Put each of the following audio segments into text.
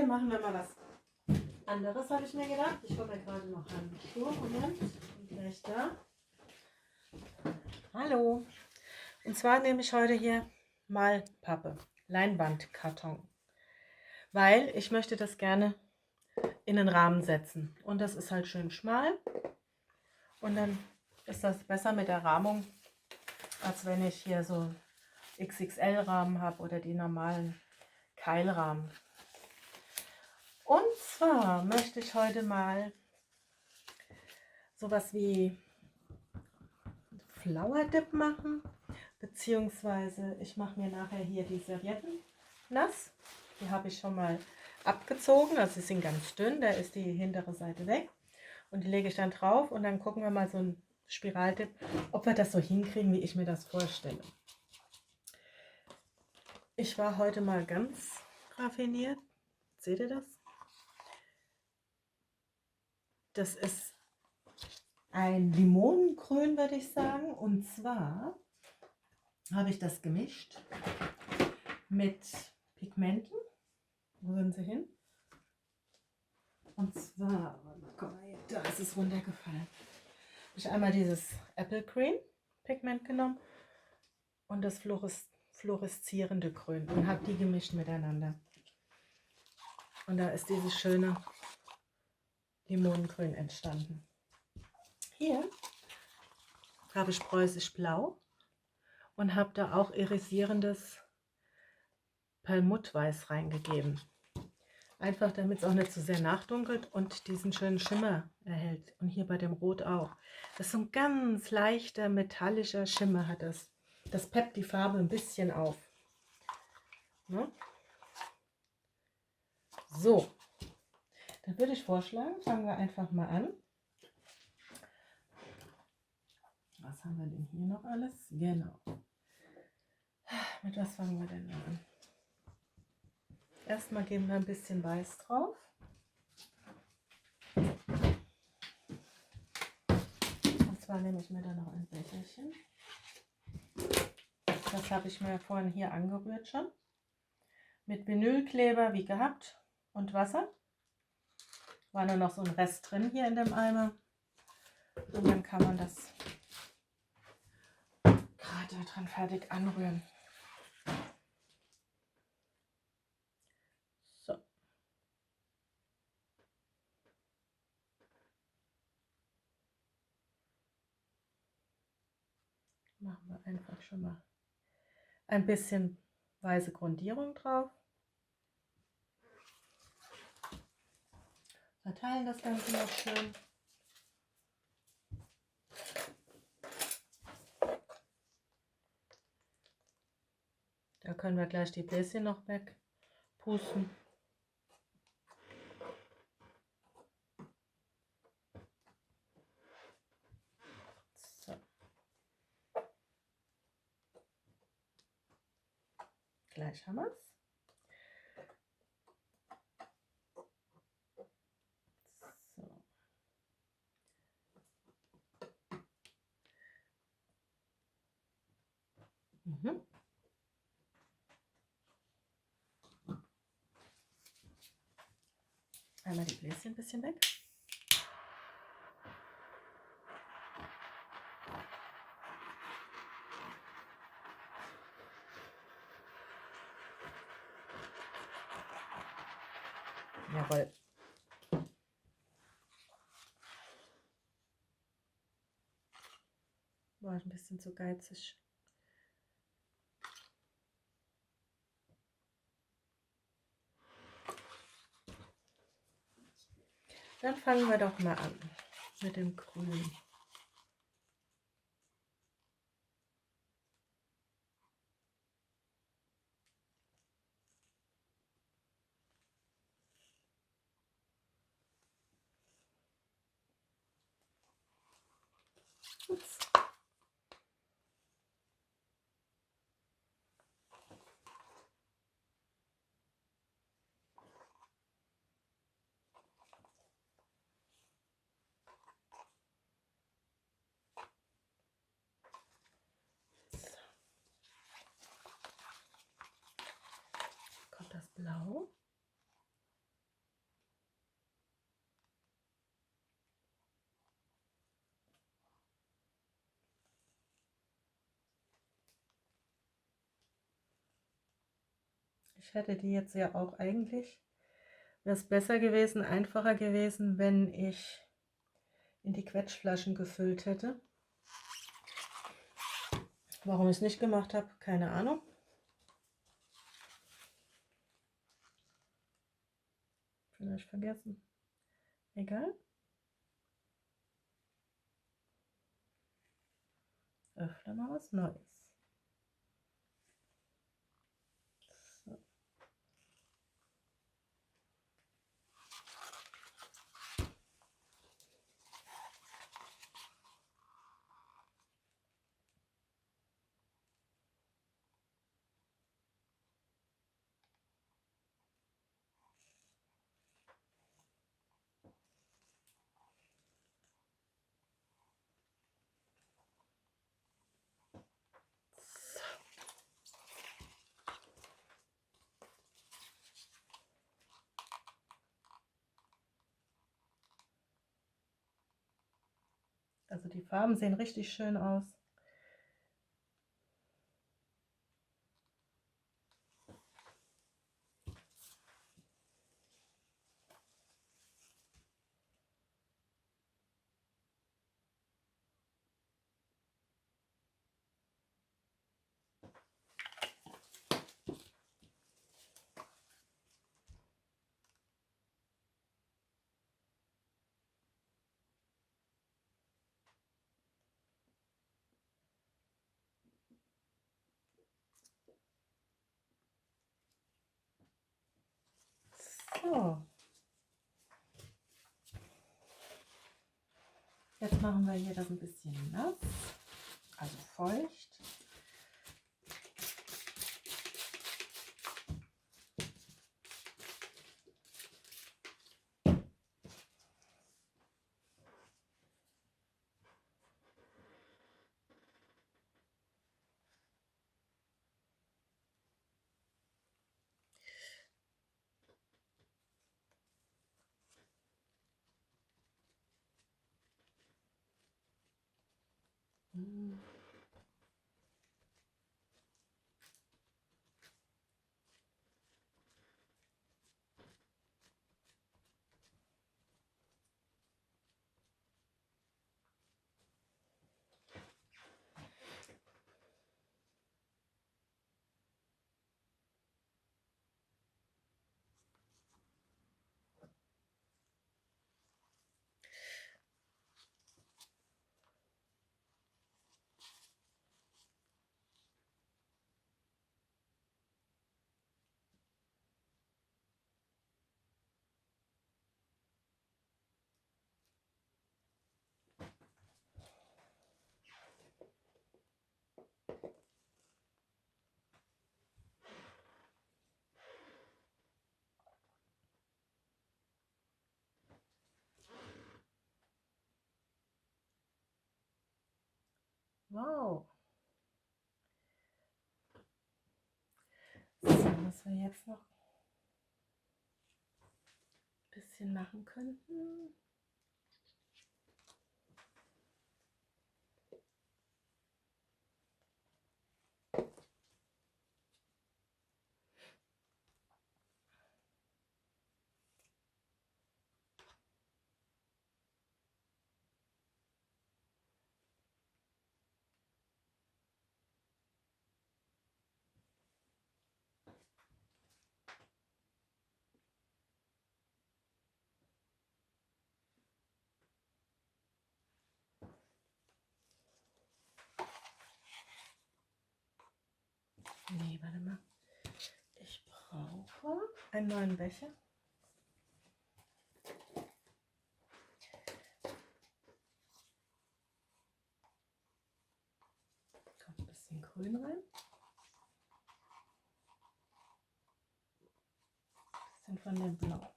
machen wir mal was anderes, habe ich mir gedacht. Ich hole mir gerade noch Handschuhe. Moment, bin gleich da. Hallo. Und zwar nehme ich heute hier Malpappe, Leinwandkarton, weil ich möchte das gerne in den Rahmen setzen. Und das ist halt schön schmal. Und dann ist das besser mit der Rahmung, als wenn ich hier so XXL-Rahmen habe oder die normalen Keilrahmen. Und zwar möchte ich heute mal sowas wie Flower Dip machen, beziehungsweise ich mache mir nachher hier die Servietten nass. Die habe ich schon mal abgezogen, also sie sind ganz dünn, da ist die hintere Seite weg. Und die lege ich dann drauf und dann gucken wir mal so ein Spiraldip, ob wir das so hinkriegen, wie ich mir das vorstelle. Ich war heute mal ganz raffiniert. Seht ihr das? Das ist ein Limonengrün, würde ich sagen. Und zwar habe ich das gemischt mit Pigmenten. Wo sind sie hin? Und zwar, guck mal, da ist es runtergefallen. Habe ich einmal dieses Apple Green Pigment genommen und das fluoreszierende Grün und habe die gemischt miteinander. Und da ist dieses schöne Limonengrün entstanden. Hier habe ich preußisch Blau und habe da auch irisierendes Perlmuttweiß reingegeben. Einfach damit es auch nicht zu sehr nachdunkelt und diesen schönen Schimmer erhält. Und hier bei dem Rot auch. Das ist so ein ganz leichter metallischer Schimmer hat das. Das peppt die Farbe ein bisschen auf. Ne? So, dann würde ich vorschlagen, fangen wir einfach mal an. Was haben wir denn hier noch alles? Genau. Mit was fangen wir denn an? Erstmal geben wir ein bisschen Weiß drauf. Und zwar nehme ich mir da noch ein Becherchen. Das habe ich mir vorhin hier angerührt schon. Mit Vinylkleber wie gehabt und Wasser. War nur noch so ein Rest drin hier in dem Eimer. Und dann kann man das gerade dran fertig anrühren. So. Machen wir einfach schon mal ein bisschen weiße Grundierung drauf. Verteilen das Ganze noch schön. Da können wir gleich die Bläschen noch wegpusten. So. Gleich haben wir es. So. Einmal die Bläschen ein bisschen weg. Jawohl. War ein bisschen zu geizig. Dann fangen wir doch mal an mit dem Grün. Ups. Kommt das Blau. Ich hätte die jetzt ja auch eigentlich, wäre es besser gewesen, einfacher gewesen, wenn ich in die Quetschflaschen gefüllt hätte. Warum ich es nicht gemacht habe, keine Ahnung. Vielleicht vergessen. Egal. Öffne mal was Neues. So. Also die Farben sehen richtig schön aus. So. Jetzt machen wir hier das ein bisschen nass, also feucht. Wow. So, was wir jetzt noch ein bisschen machen könnten. Nee, warte mal. Ich brauche einen neuen Becher. Kommt ein bisschen Grün rein. Ein bisschen von dem Blau.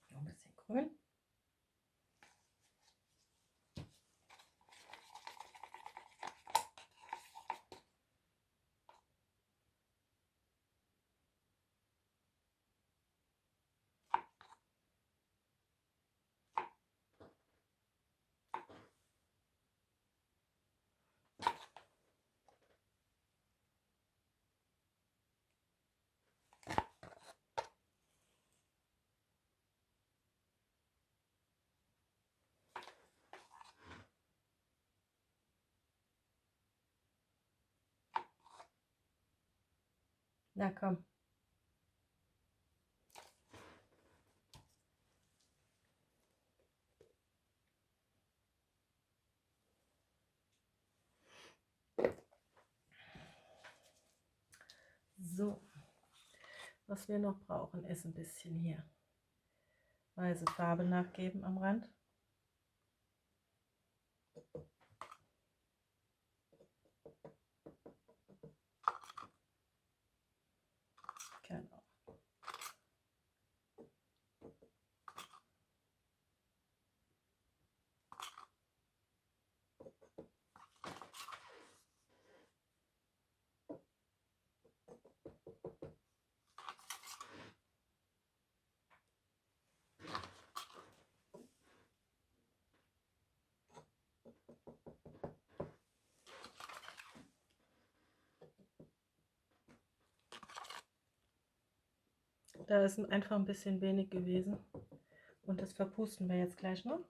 Noch ein bisschen Grün. Na komm. So, was wir noch brauchen, ist ein bisschen hier weiße Farbe nachgeben am Rand. Genau. Da ist einfach ein bisschen wenig gewesen und das verpusten wir jetzt gleich noch.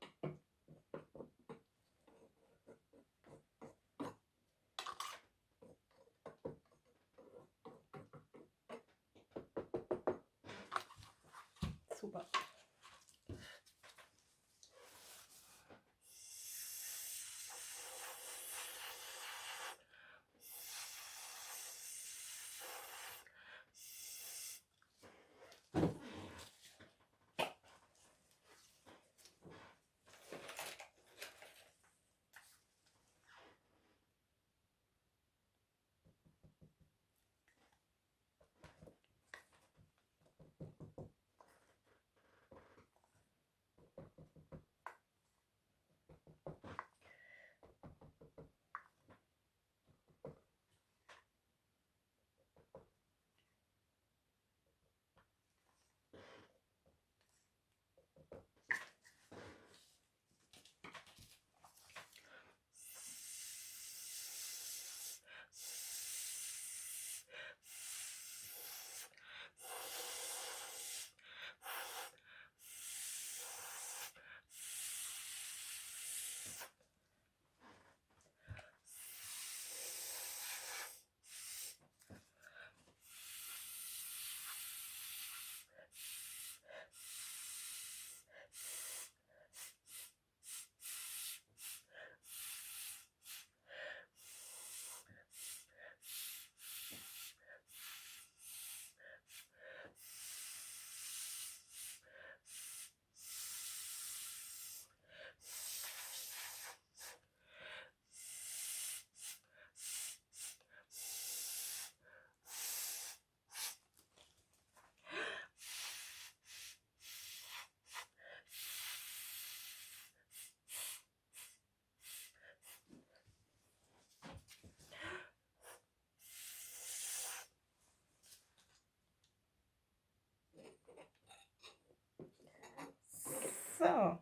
Super. So.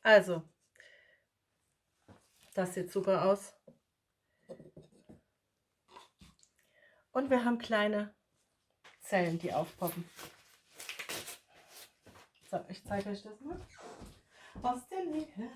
Also, das sieht super aus. Und wir haben kleine Zellen, die aufpoppen. So, ich zeige euch das mal aus der Nähe.